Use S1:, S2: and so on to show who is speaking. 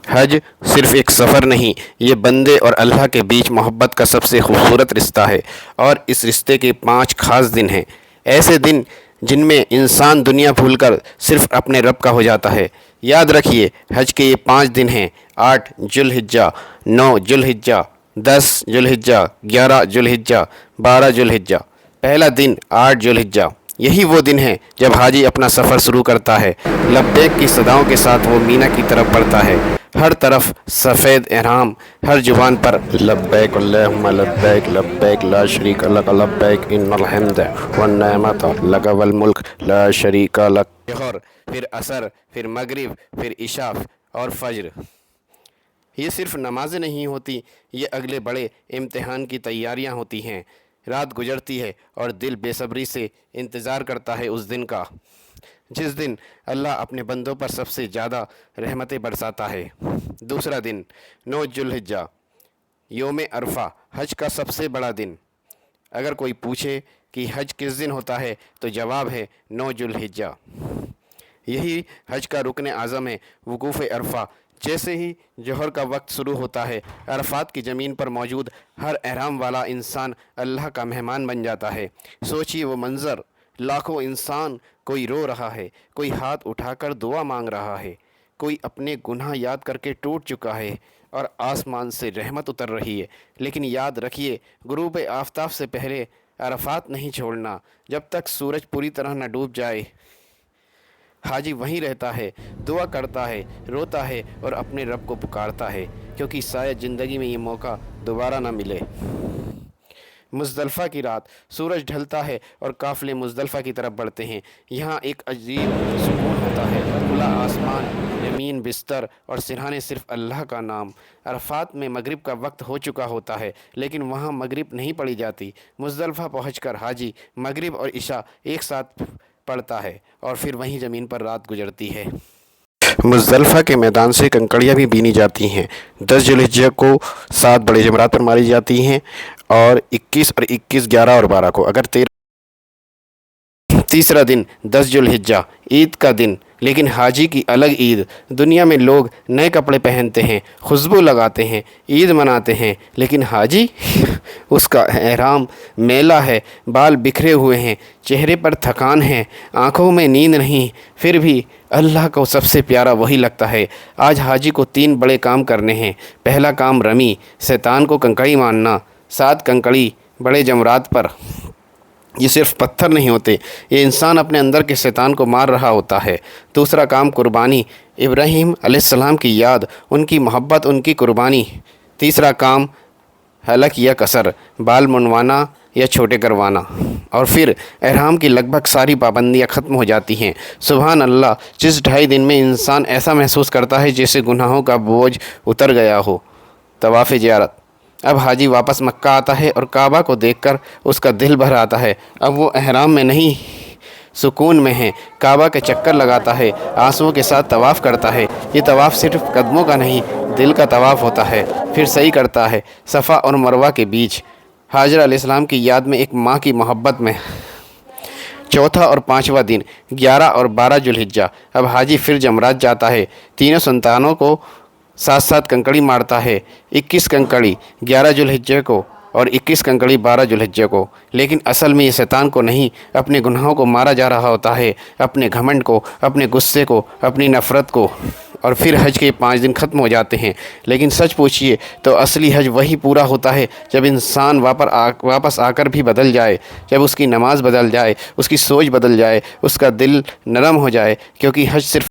S1: حج صرف ایک سفر نہیں، یہ بندے اور اللہ کے بیچ محبت کا سب سے خوبصورت رشتہ ہے، اور اس رشتے کے 5 خاص دن ہیں، ایسے دن جن میں انسان دنیا بھول کر صرف اپنے رب کا ہو جاتا ہے۔ یاد رکھیے، حج کے یہ 5 دن ہیں: 8 ذی الحجہ، 9 ذی الحجہ، 10 ذی الحجہ، 11 ذی الحجہ، 12 ذی الحجہ۔ پہلا دن 8 ذی الحجہ، یہی وہ دن ہے جب حاجی اپنا سفر شروع کرتا ہے۔ لبیک کی صداؤں کے ساتھ وہ مینا کی طرف بڑھتا ہے، ہر طرف سفید احرام، ہر زبان پر لبیک اللہم لبیک لبیک لا شریک لک لبیک ان الحمد والنعمت لک والملک لا شریک لک۔ ظہر، پھر عصر، پھر مغرب، پھر عشاء اور فجر۔ یہ صرف نمازیں نہیں ہوتی، یہ اگلے بڑے امتحان کی تیاریاں ہوتی ہیں۔ رات گزرتی ہے اور دل بے صبری سے انتظار کرتا ہے اس دن کا جس دن اللہ اپنے بندوں پر سب سے زیادہ رحمتیں برساتا ہے۔ دوسرا دن 9 ذی الحجہ، یوم عرفہ، حج کا سب سے بڑا دن۔ اگر کوئی پوچھے کہ حج کس دن ہوتا ہے تو جواب ہے 9 ذی الحجہ۔ یہی حج کا رکن اعظم ہے، وقوف عرفہ۔ جیسے ہی ظہر کا وقت شروع ہوتا ہے، عرفات کی زمین پر موجود ہر احرام والا انسان اللہ کا مہمان بن جاتا ہے۔ سوچئے وہ منظر، لاکھوں انسان، کوئی رو رہا ہے، کوئی ہاتھ اٹھا کر دعا مانگ رہا ہے، کوئی اپنے گناہ یاد کر کے ٹوٹ چکا ہے، اور آسمان سے رحمت اتر رہی ہے۔ لیکن یاد رکھیے، غروب آفتاب سے پہلے عرفات نہیں چھوڑنا، جب تک سورج پوری طرح نہ ڈوب جائے۔ حاجی وہیں رہتا ہے، دعا کرتا ہے، روتا ہے اور اپنے رب کو پکارتا ہے، کیونکہ شاید زندگی میں یہ موقع دوبارہ نہ ملے۔ مزدلفہ کی رات، سورج ڈھلتا ہے اور قافلے مزدلفہ کی طرف بڑھتے ہیں۔ یہاں ایک عجیب سکون ہوتا ہے، کھلا آسمان، زمین، بستر اور سرہانے صرف اللہ کا نام۔ عرفات میں مغرب کا وقت ہو چکا ہوتا ہے، لیکن وہاں مغرب نہیں پڑھی جاتی۔ مزدلفہ پہنچ کر حاجی مغرب اور عشاء ایک ساتھ پڑھتا ہے اور پھر وہیں زمین پر رات گزرتی ہے۔ مزدلفہ کے میدان سے کنکڑیاں بھی بینی جاتی ہیں۔ 10 ذی الحجہ کو 7 بڑے جمرات پر ماری جاتی ہیں، اور 21 اور 21، 11 اور 12 کو۔ اگر تیسرا دن 10 ذی الحجہ، عید کا دن، لیکن حاجی کی الگ عید۔ دنیا میں لوگ نئے کپڑے پہنتے ہیں، خوشبو لگاتے ہیں، عید مناتے ہیں، لیکن حاجی اس کا احرام میلا ہے، بال بکھرے ہوئے ہیں، چہرے پر تھکان ہے، آنکھوں میں نیند نہیں، پھر بھی اللہ کو سب سے پیارا وہی لگتا ہے۔ آج حاجی کو 3 بڑے کام کرنے ہیں۔ پہلا کام رمی، شیطان کو کنکڑی مارنا۔ 7 کنکڑی بڑے جمرات پر۔ یہ صرف پتھر نہیں ہوتے، یہ انسان اپنے اندر کے شیطان کو مار رہا ہوتا ہے۔ دوسرا کام قربانی، ابراہیم علیہ السلام کی یاد، ان کی محبت، ان کی قربانی۔ تیسرا کام حلق یا قصر، بال منڈوانا یا چھوٹے کروانا۔ اور پھر احرام کی لگ بھگ ساری پابندیاں ختم ہو جاتی ہیں۔ سبحان اللہ، جس 2.5 دن میں انسان ایسا محسوس کرتا ہے جیسے گناہوں کا بوجھ اتر گیا ہو۔ طواف زیارت، اب حاجی واپس مکہ آتا ہے اور کعبہ کو دیکھ کر اس کا دل بھر آتا ہے۔ اب وہ احرام میں نہیں، سکون میں ہے، کعبہ کے چکر لگاتا ہے، آنسوؤں کے ساتھ طواف کرتا ہے۔ یہ طواف صرف قدموں کا نہیں، دل کا طواف ہوتا ہے۔ پھر سعی کرتا ہے، صفا اور مروہ کے بیچ، ہاجرہ علیہ السلام کی یاد میں، ایک ماں کی محبت میں۔ چوتھا اور 5واں دن 11 اور 12 ذی الحجہ، اب حاجی پھر جمرات جاتا ہے، تینوں سنتانوں کو 7 کنکڑی مارتا ہے، 21 کنکڑی 11 ذی الحجہ کو اور 21 کنکڑی 12 ذی الحجہ کو۔ لیکن اصل میں یہ شیطان کو نہیں، اپنے گناہوں کو مارا جا رہا ہوتا ہے، اپنے گھمنڈ کو، اپنے غصے کو، اپنی نفرت کو۔ اور پھر حج کے 5 دن ختم ہو جاتے ہیں۔ لیکن سچ پوچھئے تو اصلی حج وہی پورا ہوتا ہے جب انسان واپس آ کر بھی بدل جائے، جب اس کی نماز بدل جائے، اس کی سوچ بدل جائے، اس کا دل نرم ہو جائے، کیونکہ حج صرف